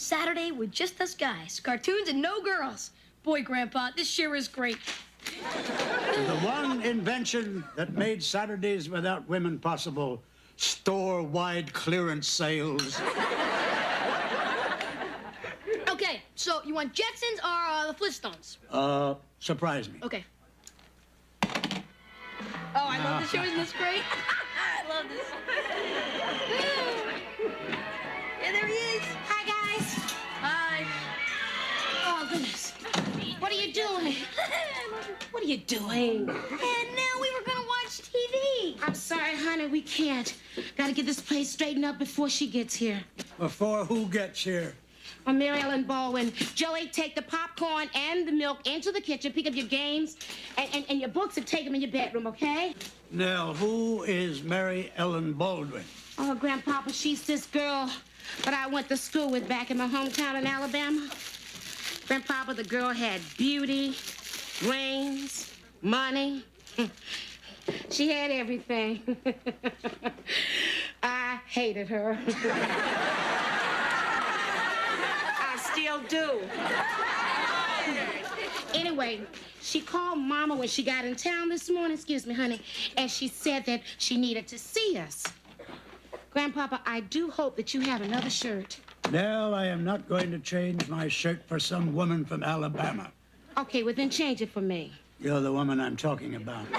Saturday with just us guys. Cartoons and no girls. Boy, Grandpa, this year is great. The one invention that made Saturdays without women possible, store-wide clearance sales. Okay, so you want Jetsons or the Flintstones? Surprise me. Okay. Oh, I love this show. Isn't this great? I love this. Yeah, there he is. Hi, guys. Hi. Oh, goodness. What are you doing? What are you doing? And now we were gonna watch TV. I'm sorry, honey, we can't. Gotta get this place straightened up before she gets here. Before who gets here? Mary Ellen Baldwin. Joey, take the popcorn and the milk into the kitchen, pick up your games and your books and take them in your bedroom, okay? Nell, who is Mary Ellen Baldwin? Oh, Grandpapa, she's this girl that I went to school with back in my hometown in Alabama. Grandpapa, the girl had beauty, brains, money. She had everything. I hated her. Still do. Anyway, she called Mama when she got in town this morning, excuse me, honey, and she said that she needed to see us. Grandpapa, I do hope that you have another shirt. Nell, I am not going to change my shirt for some woman from Alabama. Okay, well then change it for me. You're the woman I'm talking about. Oh,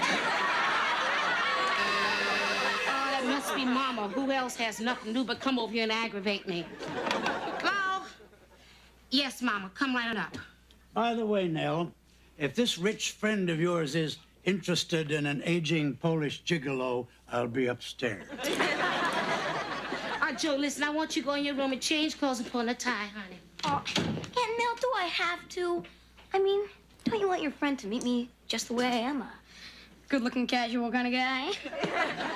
that must be Mama. Who else has nothing to do but come over here and aggravate me? Hello? Yes, Mama, come right on up. By the way, Nell, if this rich friend of yours is interested in an aging Polish gigolo, I'll be upstairs. Joe, listen, I want you to go in your room and change clothes and put on a tie, honey. Oh, Aunt Nell, do I have to? I mean, don't you want your friend to meet me just the way I am? A good-looking, casual kind of guy?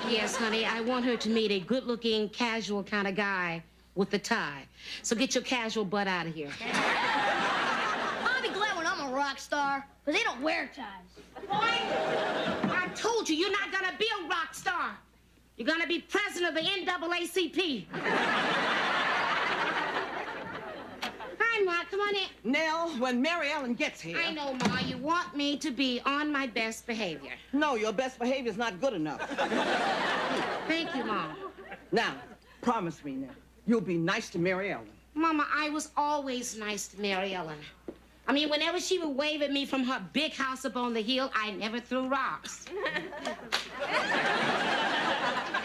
Yes, honey, I want her to meet a good-looking, casual kind of guy with a tie. So get your casual butt out of here. I'll be glad when I'm a rock star, because they don't wear ties. Boy, I told you, you're not gonna be a rock star. You're gonna be president of the NAACP. Hi, Ma, come on in. Nell, when Mary Ellen gets here... I know, Ma, you want me to be on my best behavior. No, your best behavior's not good enough. Thank you, Mom. Now, promise me now, you'll be nice to Mary Ellen. Mama, I was always nice to Mary Ellen. I mean, whenever she would wave at me from her big house up on the hill, I never threw rocks.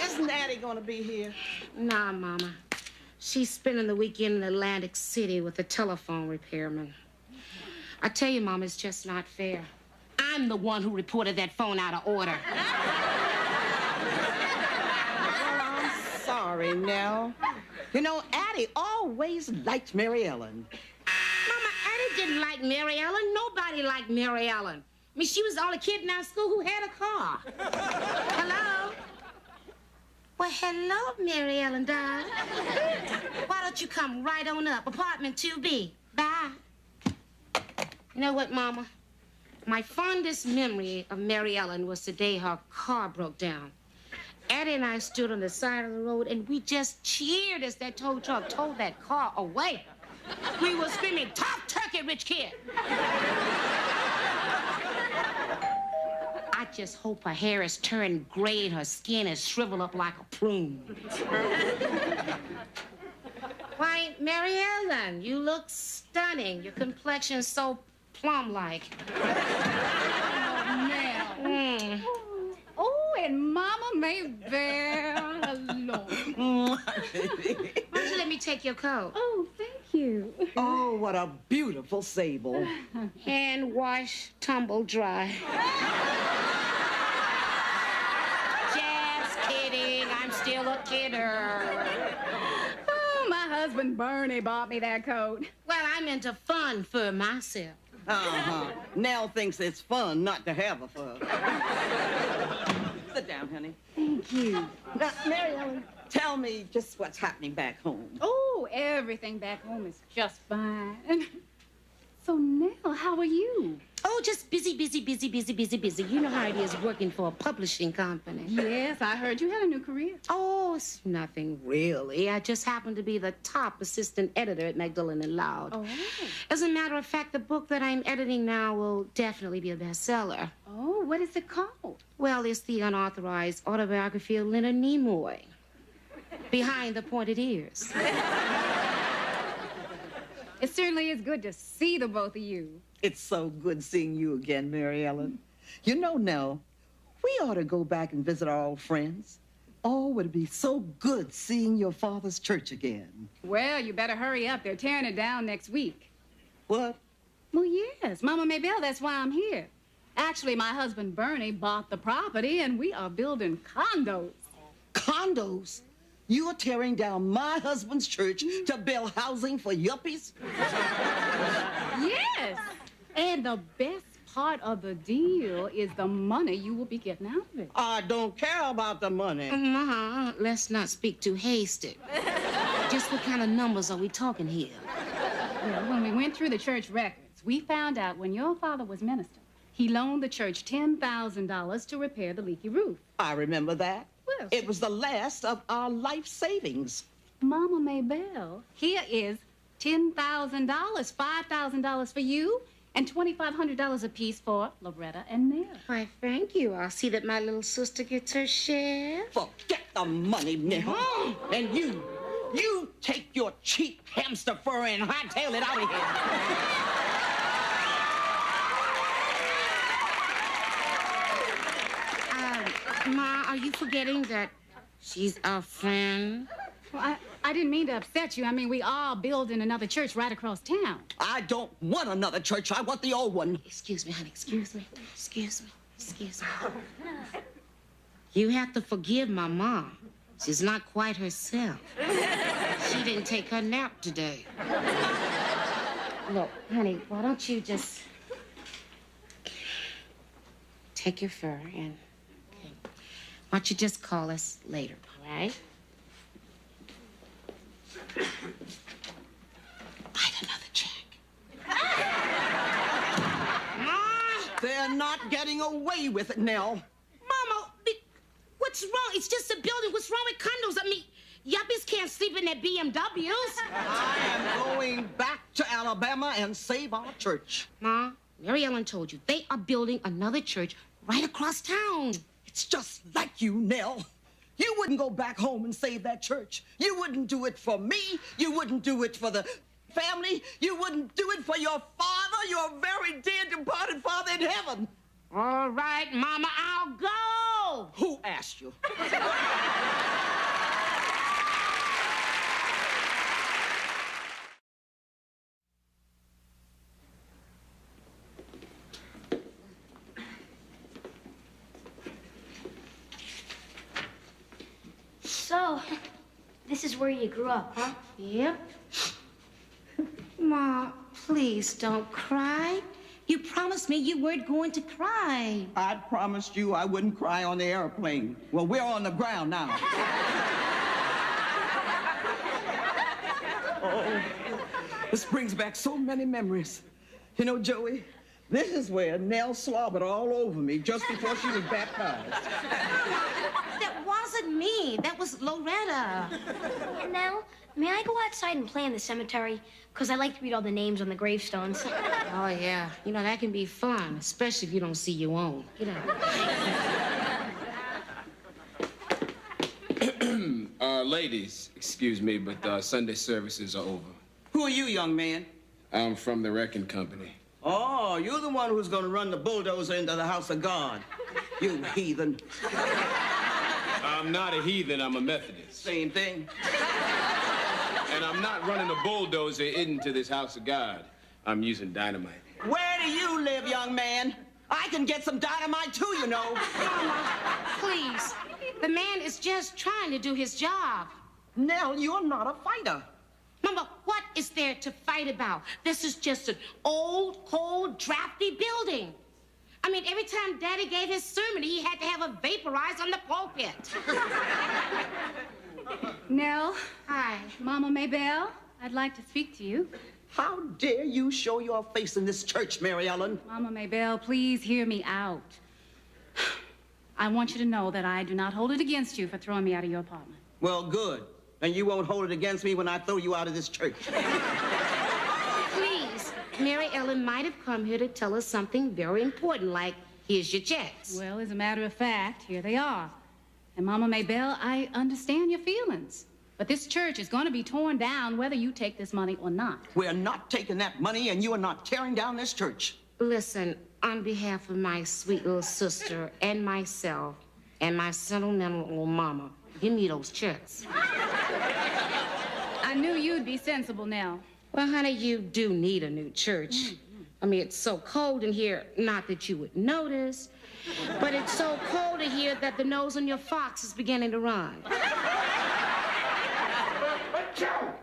Isn't Addie gonna be here? Nah, Mama. She's spending the weekend in Atlantic City with a telephone repairman. I tell you, Mama, it's just not fair. I'm the one who reported that phone out of order. Well, I'm sorry, Nell. You know, Addie always liked Mary Ellen. Mama, Addie didn't like Mary Ellen. Nobody liked Mary Ellen. I mean, she was the only kid in our school who had a car. Hello? Well, hello, Mary Ellen, darling. Why don't you come right on up? Apartment 2B. Bye. You know what, Mama? My fondest memory of Mary Ellen was the day her car broke down. Addie and I stood on the side of the road, and we just cheered as that tow truck towed that car away. We were screaming, "Top turkey, rich kid!" I just hope her hair is turned gray and her skin is shriveled up like a prune. Why, Mary Ellen, you look stunning. Your complexion's so plum-like. Oh, Nell. Oh, and Mama may bear alone. Why don't you let me take your coat? Oh, thank you. Oh, what a beautiful sable. Hand wash, tumble dry. Just kidding. I'm still a kidder. Oh, my husband Bernie bought me that coat. Well, I'm into fun for myself. Uh-huh. Nell thinks it's fun not to have a fur. Sit down, honey. Thank you. Now, Mary Ellen, tell me just what's happening back home. Oh, everything back home is just fine. So, Nell, how are you? Oh, just busy, busy, busy, busy, busy, busy. You know how it is working for a publishing company. Yes, I heard you had a new career. Oh, it's nothing really. I just happen to be the top assistant editor at Magdalene and Loud. Oh. As a matter of fact, the book that I'm editing now will definitely be a bestseller. Oh, what is it called? Well, it's the unauthorized autobiography of Leonard Nimoy. Behind the pointed ears. It certainly is good to see the both of you. It's so good seeing you again, Mary Ellen. You know, Nell, we ought to go back and visit our old friends. Oh, would it be so good seeing your father's church again? Well, you better hurry up. They're tearing it down next week. What? Well, yes, Mama Maybelle, that's why I'm here. Actually, my husband Bernie bought the property, and we are building condos. Condos? You're tearing down my husband's church to build housing for yuppies? Yes. And the best part of the deal is the money you will be getting out of it. I don't care about the money. Ma, let's not speak too hasty. Just what kind of numbers are we talking here? Well, when we went through the church records, we found out when your father was minister, he loaned the church $10,000 to repair the leaky roof. I remember that. Well, It was the last of our life savings. Mama Maybelle, here is $10,000, $5,000 for you, and $2,500 apiece for Loretta and Nell. Why, thank you. I'll see that my little sister gets her share. Forget the money, Nell. And you take your cheap hamster fur and hightail it out of here. Ma, are you forgetting that she's our friend? Well, I didn't mean to upset you. I mean, we are building another church right across town. I don't want another church. I want the old one. Excuse me, honey. Excuse me. Excuse me. Excuse me. You have to forgive my mom. She's not quite herself. She didn't take her nap today. Look, honey, why don't you just take your fur and... Why don't you just call us later, all right? Write another check. They're not getting away with it, Nell. Mama, what's wrong? It's just a building. What's wrong with condos? I mean, yuppies can't sleep in their BMWs. I am going back to Alabama and save our church. Ma, Mary Ellen told you they are building another church right across town. It's just like you, Nell. You wouldn't go back home and save that church. You wouldn't do it for me. You wouldn't do it for the family. You wouldn't do it for your father, your very dear departed father in heaven. All right, Mama, I'll go. Who asked you? So, this is where you grew up, huh? Yep. Ma, please don't cry. You promised me you weren't going to cry. I promised you I wouldn't cry on the airplane. Well, we're on the ground now. Oh, this brings back so many memories. You know, Joey, this is where Nell slobbered all over me just before she was baptized. That wasn't me. That was Loretta. And now, may I go outside and play in the cemetery? Because I like to read all the names on the gravestones. Oh, yeah. You know, that can be fun, especially if you don't see your own. Get out. Ladies, excuse me, but Sunday services are over. Who are you, young man? I'm from the wrecking company. Oh, you're the one who's going to run the bulldozer into the house of God. You heathen. I'm not a heathen, I'm a Methodist. Same thing. And I'm not running a bulldozer into this house of God. I'm using dynamite. Where do you live, young man? I can get some dynamite too, you know. Mama, please. The man is just trying to do his job. Nell, you're not a fighter. Mama, what is there to fight about? This is just an old, cold, drafty building. I mean, every time Daddy gave his sermon, he had to have a vaporizer on the pulpit. Nell. Hi. Mama Maybelle, I'd like to speak to you. How dare you show your face in this church, Mary Ellen? Mama Maybelle, please hear me out. I want you to know that I do not hold it against you for throwing me out of your apartment. Well, good. And you won't hold it against me when I throw you out of this church. Please, Mary Ellen might have come here to tell us something very important, like, here's your checks. Well, as a matter of fact, here they are. And Mama Maybelle, I understand your feelings. But this church is going to be torn down whether you take this money or not. We're not taking that money, and you are not tearing down this church. Listen, on behalf of my sweet little sister and myself and my sentimental little mama, give me those checks. I knew you'd be sensible, Nell. Well, honey, you do need a new church. I mean, it's so cold in here, not that you would notice, but it's so cold in here that the nose on your fox is beginning to run.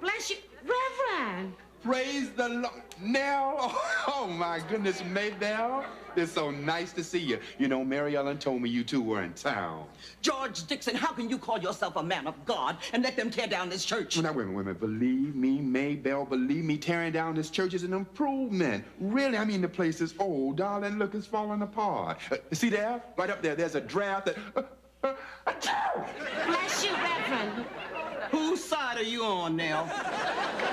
Bless you, Reverend. Praise the Lord. Nell, oh my goodness, Maybelle. It's so nice to see you. You know, Mary Ellen told me you two were in town. George Dixon, how can you call yourself a man of God and let them tear down this church? Well, now, wait a minute. Believe me, Maybelle, believe me, tearing down this church is an improvement. Really, I mean, the place is old, darling. Look, it's falling apart. See there? Right up there, there's a draft that... Bless you, Reverend. Whose side are you on, Nell?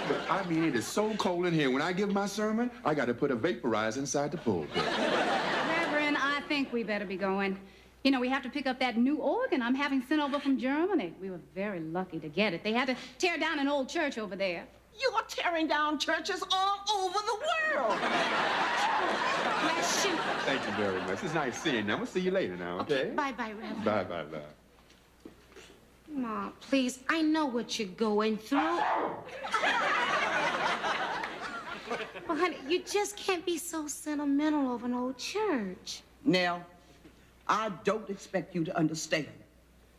But, I mean, it is so cold in here. When I give my sermon, I got to put a vaporizer inside the pulpit. Reverend, I think we better be going. You know, we have to pick up that new organ I'm having sent over from Germany. We were very lucky to get it. They had to tear down an old church over there. You are tearing down churches all over the world. Bless you. Thank you very much. It's nice seeing you. I'm going to see you later now, okay? Bye-bye, Reverend. Bye. Ma, please, I know what you're going through. Well, honey, you just can't be so sentimental over an old church. Nell, I don't expect you to understand.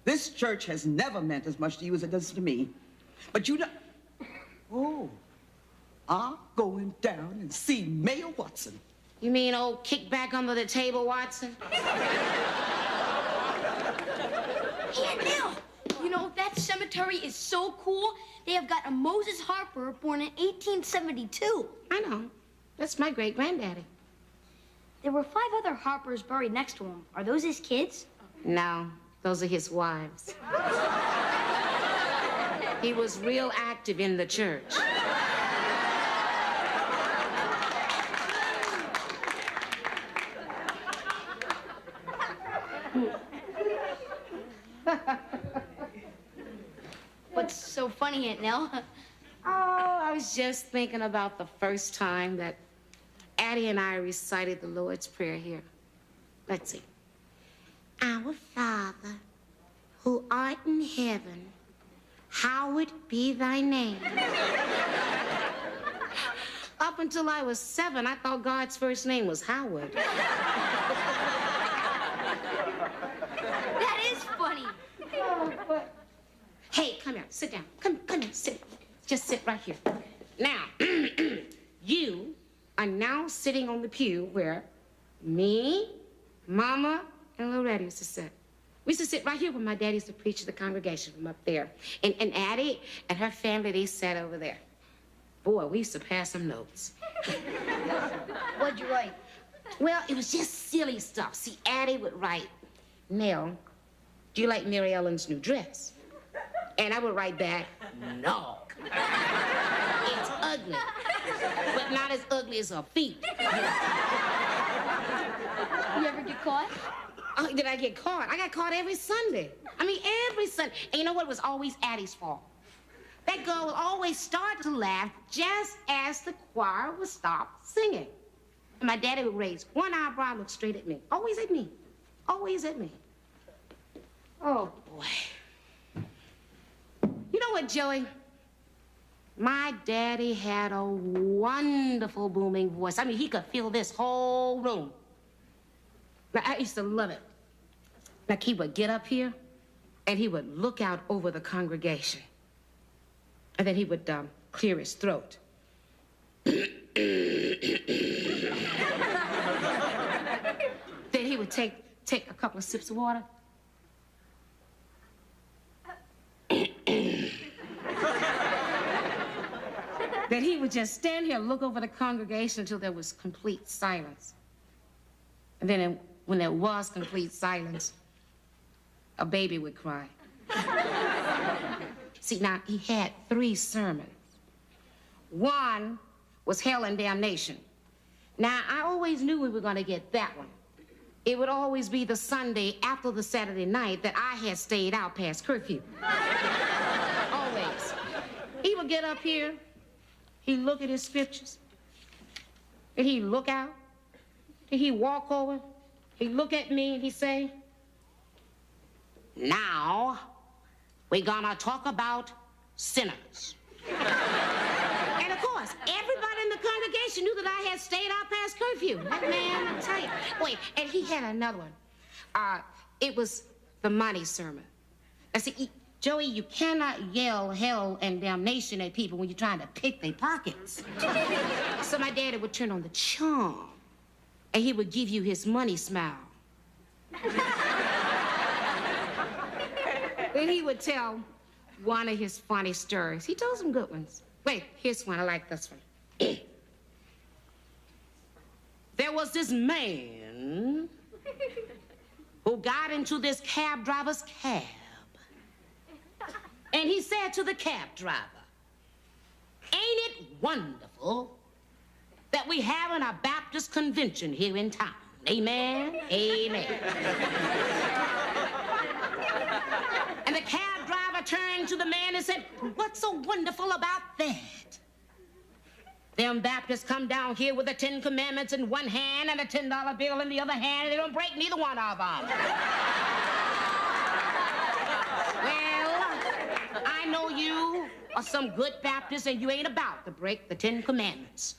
This church has never meant as much to you as it does to me. But you know... Oh, I'm going down and see Mayor Watson. You mean old kickback under the table, Watson? Hey, Nell, you know, that cemetery is so cool. They have got a Moses Harper born in 1872. I know. That's my great-granddaddy. There were 5 other Harpers buried next to him. Are those his kids? No, those are his wives. He was real active in the church. What's so funny, Aunt Nell? Oh, I was just thinking about the first time that Addie and I recited the Lord's Prayer here. Let's see. Our Father, who art in heaven, hallowed be thy name. Up until I was 7, I thought God's first name was Howard. That is funny. Oh, but... Hey, come here, sit down. Come here, sit. Just sit right here. Now, you are now sitting on the pew where me, Mama, and Loretta used to sit. We used to sit right here when my daddy used to preach to the congregation from up there. And Addie and her family, they sat over there. Boy, we used to pass some notes. What'd you write? Well, it was just silly stuff. See, Addie would write, Nell, do you like Mary Ellen's new dress? And I would write back, no. It's ugly, but not as ugly as her feet. You ever get caught? Oh, did I get caught? I got caught every Sunday. I mean, every Sunday. And you know what? It was always Addie's fault. That girl would always start to laugh just as the choir would stop singing. And my daddy would raise one eyebrow and look straight at me. Always at me. Always at me. Oh, boy. You know what, Joey? My daddy had a wonderful booming voice. I mean, he could fill this whole room. Now, I used to love it. Like, he would get up here, and he would look out over the congregation. And then he would clear his throat. Then he would take a couple of sips of water. that he would just stand here and look over the congregation until there was complete silence. And then when there was complete silence, a baby would cry. See, now, he had 3 sermons. One was Hell and Damnation. Now, I always knew we were going to get that one. It would always be the Sunday after the Saturday night that I had stayed out past curfew. Always. He would get up here, he'd look at his scriptures, and he'd look out, and he'd walk over, he'd look at me, and he'd say, "Now, we're gonna talk about sinners." And of course, everybody in the congregation knew that I had stayed out past curfew. That man, I tell you. Wait, and he had another one. It was the money sermon. Now, see, Joey, you cannot yell hell and damnation at people when you're trying to pick their pockets. So my daddy would turn on the charm, and he would give you his money smile. Then he would tell one of his funny stories. He told some good ones. Wait, here's one. I like this one. There was this man who got into this cab driver's cab. And he said to the cab driver, "Ain't it wonderful that we having a Baptist convention here in town? Amen? Amen." And the cab driver turned to the man and said, "What's so wonderful about that? Them Baptists come down here with the 10 Commandments in one hand and a $10 bill in the other hand, and they don't break neither one of them." Well, I know you are some good Baptists and you ain't about to break the 10 Commandments.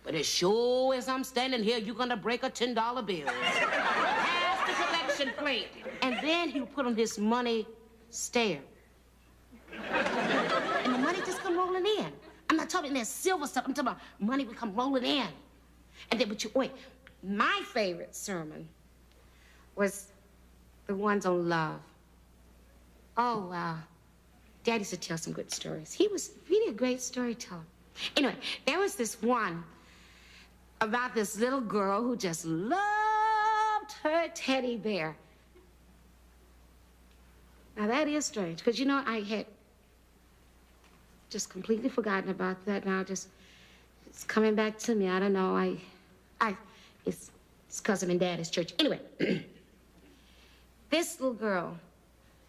But as sure as I'm standing here, you're gonna break a $10 bill. Pass the collection plate. And then he'll put on his money stare. And the money just come rolling in. I'm not talking that silver stuff. I'm talking about money would come rolling in. And then, wait, my favorite sermon was the ones on love. Oh, wow. Daddy used to tell some good stories. He was really a great storyteller. Anyway, there was this one about this little girl who just loved her teddy bear. Now, that is strange, because, you know, I had just completely forgotten about that. Now, it's coming back to me. I don't know. It's because I'm in Daddy's church. Anyway, this little girl,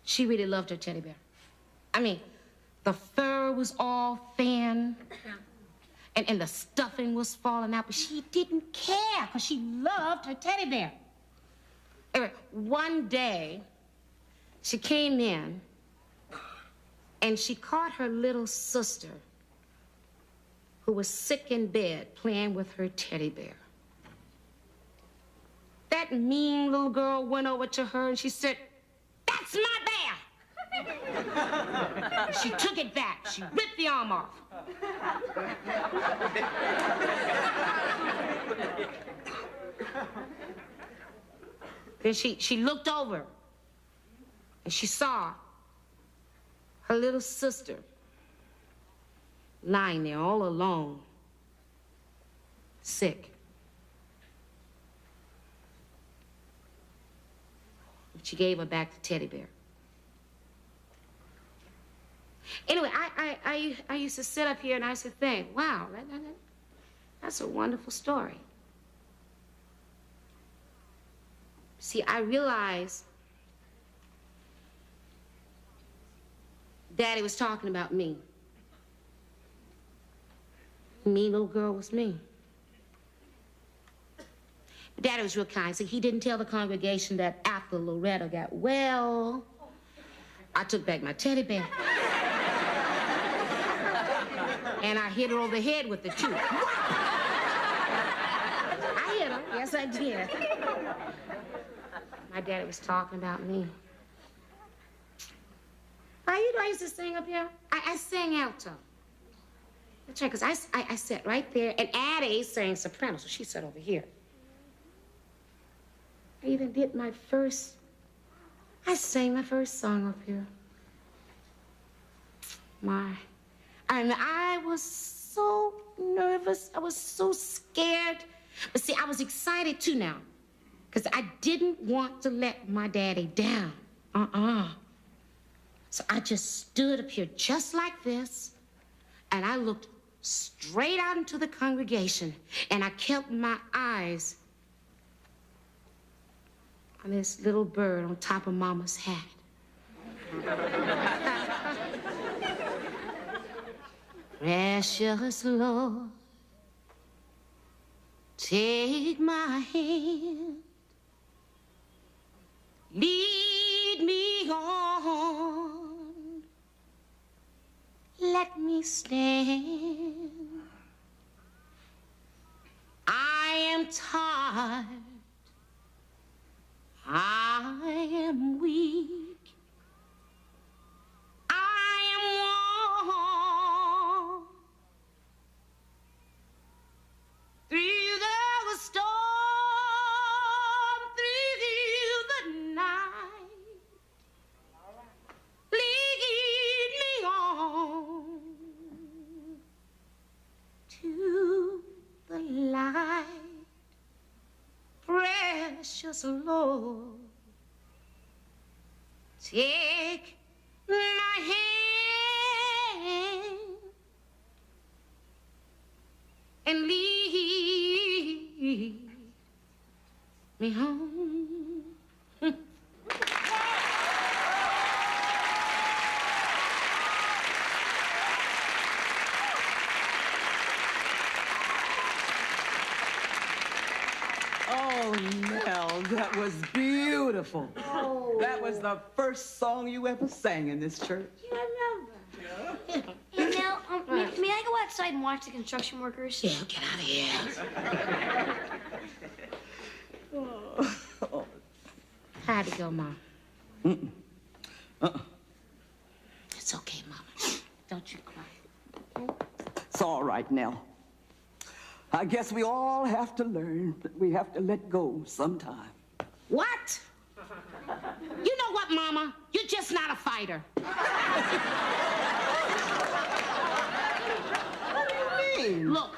she really loved her teddy bear. I mean, the fur was all thin, and the stuffing was falling out, but she didn't care, because she loved her teddy bear. Anyway, one day, she came in, and she caught her little sister, who was sick in bed, playing with her teddy bear. That mean little girl went over to her, and she said, "That's my bear!" She took it back. She ripped the arm off. Then she looked over, and she saw her little sister lying there all alone, sick. She gave her back the teddy bear. Anyway, I used to sit up here and I used to think, wow, that's a wonderful story. See, I realized Daddy was talking about me. Mean little girl was me. But Daddy was real kind. See, he didn't tell the congregation that after Loretta got well, I took back my teddy bear. And I hit her over the head with it, too. I hit her. Yes, I did. My daddy was talking about me. You know, I used to sing up here. I sang alto. That's right, because I sat right there, and Addie sang soprano, so she sat over here. I even did I sang my first song up here. And I was so nervous. I was so scared. But see, I was excited too now, because I didn't want to let my daddy down. So I just stood up here just like this, and I looked straight out into the congregation, and I kept my eyes on this little bird on top of Mama's hat. Precious Lord, take my hand, lead me on, let me stand. I am tired, I am weak, I am worn through the storm, through the night. Lead me on to the light. Precious Lord, take my hand and lead me home. Oh, Nell, that was beautiful. Oh. That was the first song you ever sang in this church. You remember? Hey, Nell, may I go outside and watch the construction workers? Yeah, get out of here. How'd it go, Mom? It's okay, Mama. Don't you cry. It's all right, Nell. I guess we all have to learn that we have to let go sometime. What? You know what, Mama? You're just not a fighter. What do you mean? Look,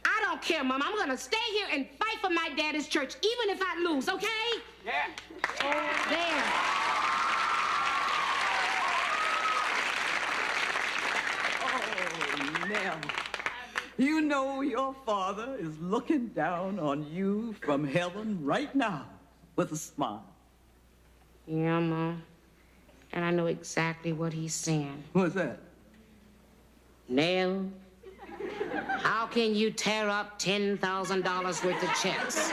I don't care, Mama. I'm gonna stay here and fight for my daddy's church, even if I lose, okay? Yeah. There. Oh, Nell. You know your father is looking down on you from heaven right now with a smile. Yeah, Mom. And I know exactly what he's saying. What's that? Nell, how can you tear up $10,000 worth of checks?